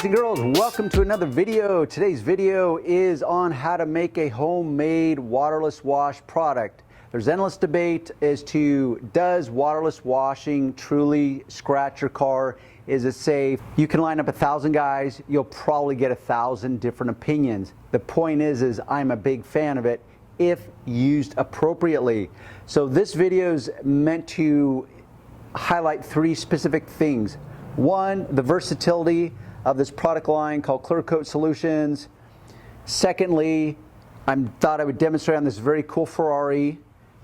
Boys and girls, welcome to another video. Today's video is on how to make a homemade waterless wash product. There's endless debate as to, does waterless washing truly scratch your car? Is it safe? You can line up 1,000 guys, you'll probably get 1,000 different opinions. The point is I'm a big fan of it if used appropriately. So this video is meant to highlight 3 specific things. 1, the versatility of this product line called ClearCoat Solutions. Secondly, I thought I would demonstrate on this very cool Ferrari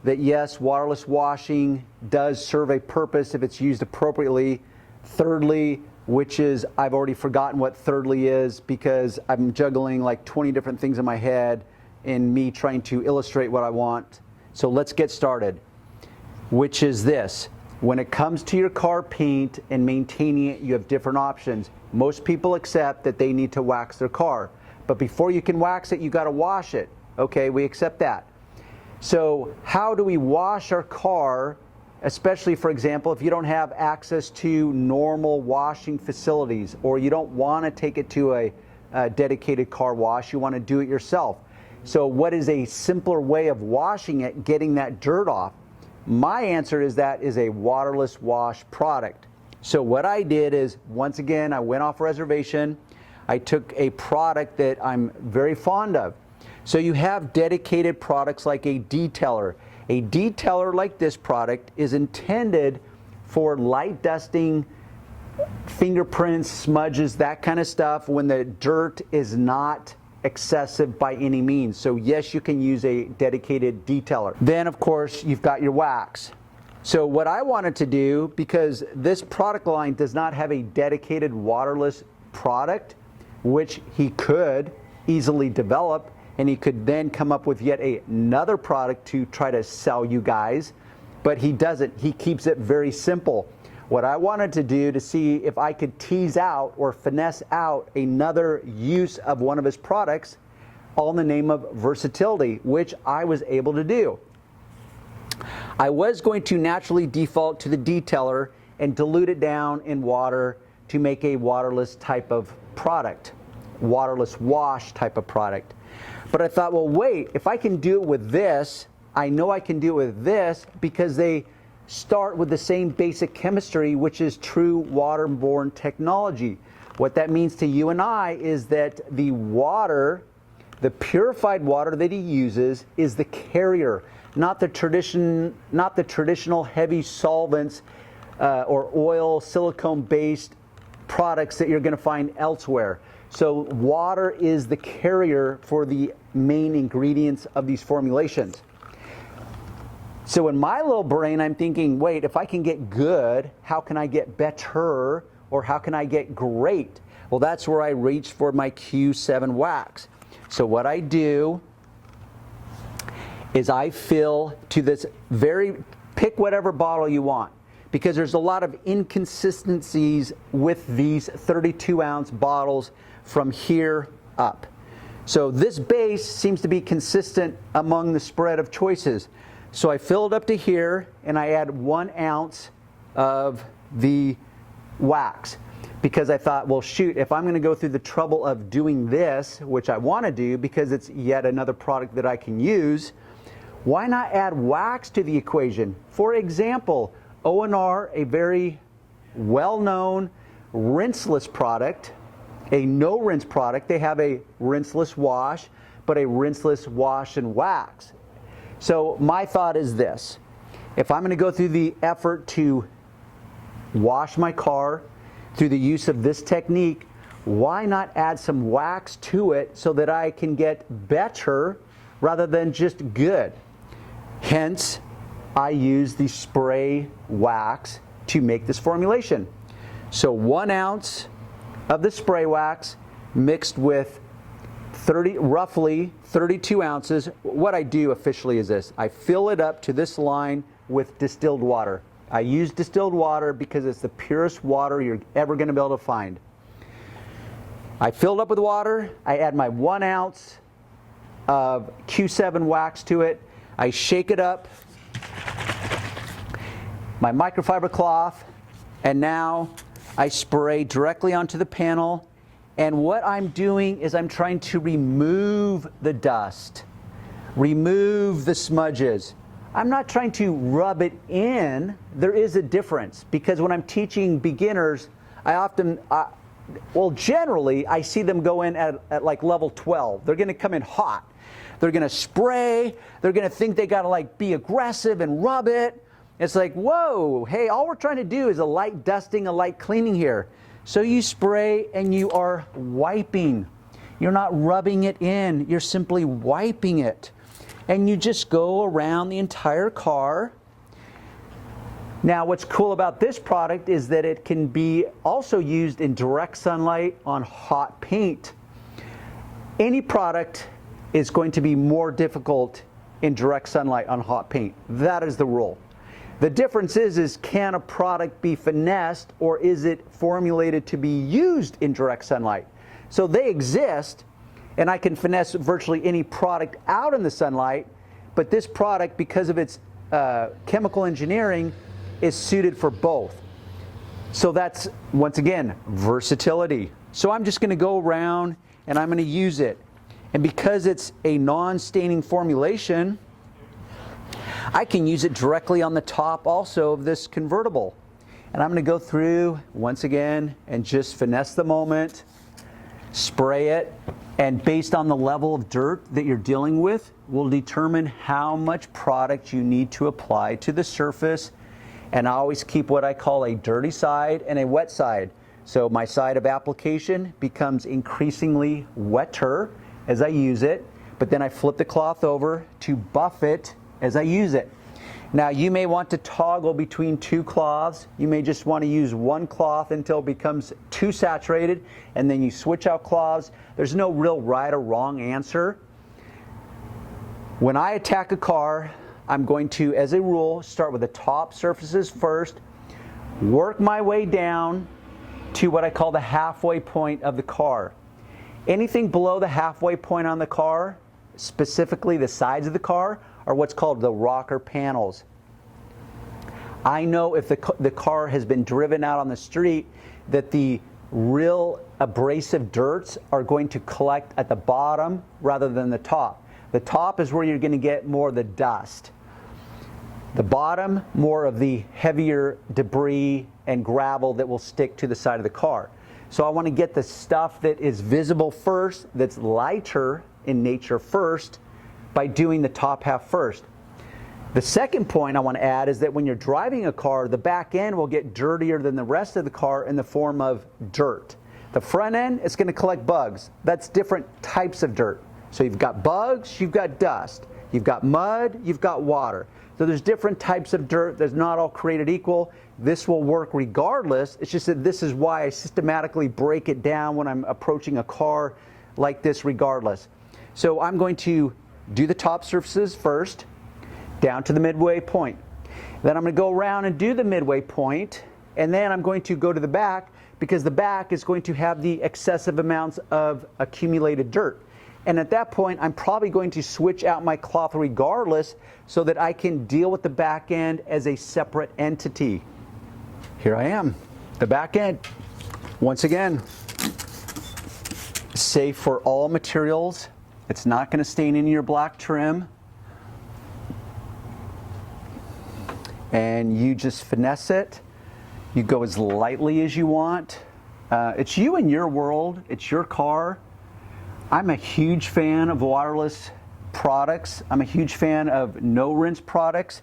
that yes, waterless washing does serve a purpose if it's used appropriately. Thirdly, which is, I've already forgotten what thirdly is because I'm juggling like 20 different things in my head in me trying to illustrate what I want. So let's get started, which is this. When it comes to your car paint and maintaining it, you have different options. Most people accept that they need to wax their car, but before you can wax it, you got to wash it. Okay, we accept that. So how do we wash our car, especially, for example, if you don't have access to normal washing facilities or you don't want to take it to a dedicated car wash, you want to do it yourself. So what is a simpler way of washing it, getting that dirt off? My answer is that is a waterless wash product. So what I did is, once again, I went off reservation. I took a product that I'm very fond of. So you have dedicated products like a detailer. A detailer like this product is intended for light dusting, fingerprints, smudges, that kind of stuff when the dirt is not excessive by any means. So yes, you can use a dedicated detailer. Then of course you've got your wax. So what I wanted to do, because this product line does not have a dedicated waterless product, which he could easily develop, and he could then come up with yet another product to try to sell you guys, but he doesn't. He keeps it very simple. What I wanted to do to see if I could tease out or finesse out another use of one of his products, all in the name of versatility, which I was able to do. I was going to naturally default to the detailer and dilute it down in water to make a waterless type of product, waterless wash type of product. But I thought, well, wait, if I can do it with this, I know I can do it with this because they start with the same basic chemistry, which is true waterborne technology. What that means to you and I is that the water, the purified water that he uses, is the carrier, not the traditional heavy solvents or oil, silicone-based products that you're going to find elsewhere. So water is the carrier for the main ingredients of these formulations. So in my little brain, I'm thinking, wait, if I can get good, how can I get better, or how can I get great? Well, that's where I reach for my Q7 wax. So what I do is I fill to this pick whatever bottle you want, because there's a lot of inconsistencies with these 32-ounce bottles from here up. So this base seems to be consistent among the spread of choices. So I fill it up to here and I add 1 ounce of the wax because I thought, well, shoot, if I'm going to go through the trouble of doing this, which I want to do because it's yet another product that I can use, why not add wax to the equation? For example, O&R, a very well-known rinseless product, a no-rinse product. They have a rinseless wash, but a rinseless wash and wax. So my thought is this: if I'm going to go through the effort to wash my car through the use of this technique, why not add some wax to it so that I can get better rather than just good? Hence, I use the spray wax to make this formulation. So 1 ounce of the spray wax mixed with roughly 32 ounces. What I do officially is this: I fill it up to this line with distilled water. I use distilled water because it's the purest water you're ever going to be able to find. I fill it up with water. I add my 1 ounce of Q7 wax to it. I shake it up, my microfiber cloth, and now I spray directly onto the panel And what I'm doing is I'm trying to remove the dust, remove the smudges. I'm not trying to rub it in. There is a difference, because when I'm teaching beginners, generally I see them go in at like level 12. They're gonna come in hot. They're gonna spray. They're gonna think they gotta like be aggressive and rub it. It's like, whoa, hey, all we're trying to do is a light dusting, a light cleaning here. So you spray and you are wiping. You're not rubbing it in, you're simply wiping it. And you just go around the entire car. Now, what's cool about this product is that it can be also used in direct sunlight on hot paint. Any product is going to be more difficult in direct sunlight on hot paint. That is the rule. The difference is can a product be finessed, or is it formulated to be used in direct sunlight? So they exist, and I can finesse virtually any product out in the sunlight, but this product, because of its chemical engineering, is suited for both. So that's, once again, versatility. So I'm just gonna go around and I'm gonna use it. And because it's a non-staining formulation, I can use it directly on the top also of this convertible. And I'm going to go through once again and just finesse the moment, spray it, and based on the level of dirt that you're dealing with will determine how much product you need to apply to the surface. And I always keep what I call a dirty side and a wet side. So my side of application becomes increasingly wetter as I use it, but then I flip the cloth over to buff it as I use it. Now you may want to toggle between two cloths. You may just want to use one cloth until it becomes too saturated, and then you switch out cloths. There's no real right or wrong answer. When I attack a car, I'm going to, as a rule, start with the top surfaces first, work my way down to what I call the halfway point of the car. Anything below the halfway point on the car, specifically the sides of the car, are what's called the rocker panels. I know if the car has been driven out on the street that the real abrasive dirts are going to collect at the bottom rather than the top. The top is where you're going to get more of the dust. The bottom, more of the heavier debris and gravel that will stick to the side of the car. So I want to get the stuff that is visible first, that's lighter in nature first, by doing the top half first. The second point I want to add is that when you're driving a car, the back end will get dirtier than the rest of the car in the form of dirt. The front end is going to collect bugs. That's different types of dirt. So you've got bugs, you've got dust, you've got mud, you've got water. So there's different types of dirt. They're not all created equal. This will work regardless. It's just that this is why I systematically break it down when I'm approaching a car like this regardless. So I'm going to do the top surfaces first, down to the midway point. Then I'm going to go around and do the midway point, and then I'm going to go to the back, because the back is going to have the excessive amounts of accumulated dirt. And at that point, I'm probably going to switch out my cloth regardless so that I can deal with the back end as a separate entity. Here I am, the back end. Once again, safe for all materials. It's not going to stain into your black trim. And you just finesse it. You go as lightly as you want. It's you and your world. It's your car. I'm a huge fan of waterless products. I'm a huge fan of no rinse products.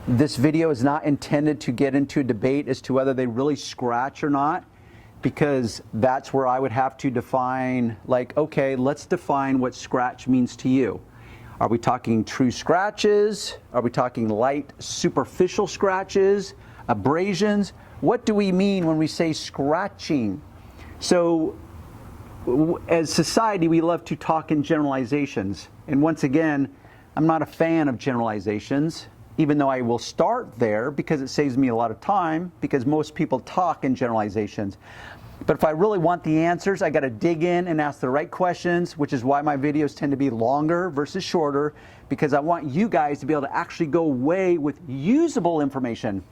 This video is not intended to get into a debate as to whether they really scratch or not, because that's where I would have to define, like, okay, let's define what scratch means to you. Are we talking true scratches? Are we talking light superficial scratches, abrasions? What do we mean when we say scratching? So as society, we love to talk in generalizations. And once again, I'm not a fan of generalizations, even though I will start there because it saves me a lot of time, because most people talk in generalizations. But if I really want the answers, I got to dig in and ask the right questions, which is why my videos tend to be longer versus shorter, because I want you guys to be able to actually go away with usable information.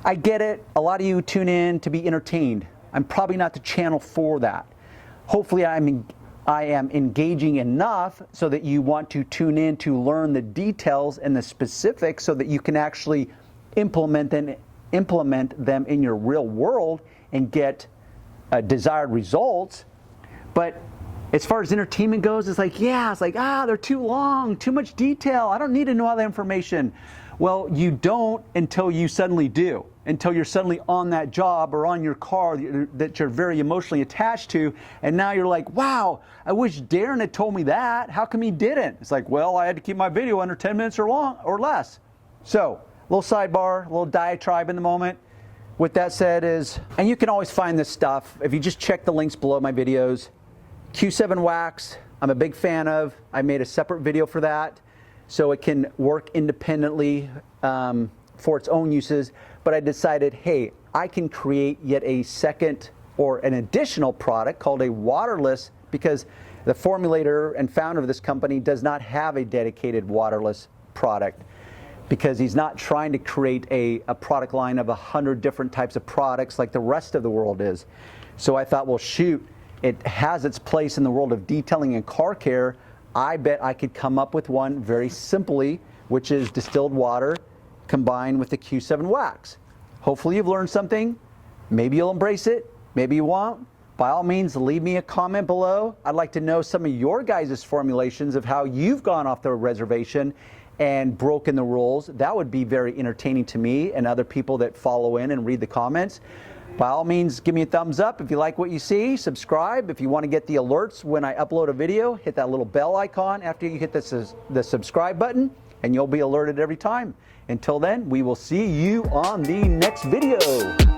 I get it. A lot of you tune in to be entertained. I'm probably not the channel for that. hopefully I am engaging enough so that you want to tune in to learn the details and the specifics so that you can actually implement them in your real world and get desired results. But as far as entertainment goes, it's like, they're too long, too much detail. I don't need to know all that information. Well, you don't until you suddenly do, until you're suddenly on that job or on your car that you're very emotionally attached to, and now you're like, wow, I wish Darren had told me that. How come he didn't? It's like, well, I had to keep my video under 10 minutes or less. So, little sidebar, little diatribe in the moment. With that said and you can always find this stuff if you just check the links below my videos. Q7 wax, I'm a big fan of. I made a separate video for that, so it can work independently for its own uses. But I decided, hey, I can create yet a second or an additional product called a waterless, because the formulator and founder of this company does not have a dedicated waterless product, because he's not trying to create a product line of 100 different types of products like the rest of the world is. So I thought, well, shoot, it has its place in the world of detailing and car care. I bet I could come up with one very simply, which is distilled water combined with the Q7 wax. Hopefully you've learned something. Maybe you'll embrace it, maybe you won't. By all means, leave me a comment below. I'd like to know some of your guys' formulations of how you've gone off the reservation and broken the rules. That would be very entertaining to me and other people that follow in and read the comments. By all means, give me a thumbs up if you like what you see. Subscribe if you want to get the alerts when I upload a video. Hit that little bell icon after you hit the subscribe button, and you'll be alerted every time. Until then, we will see you on the next video.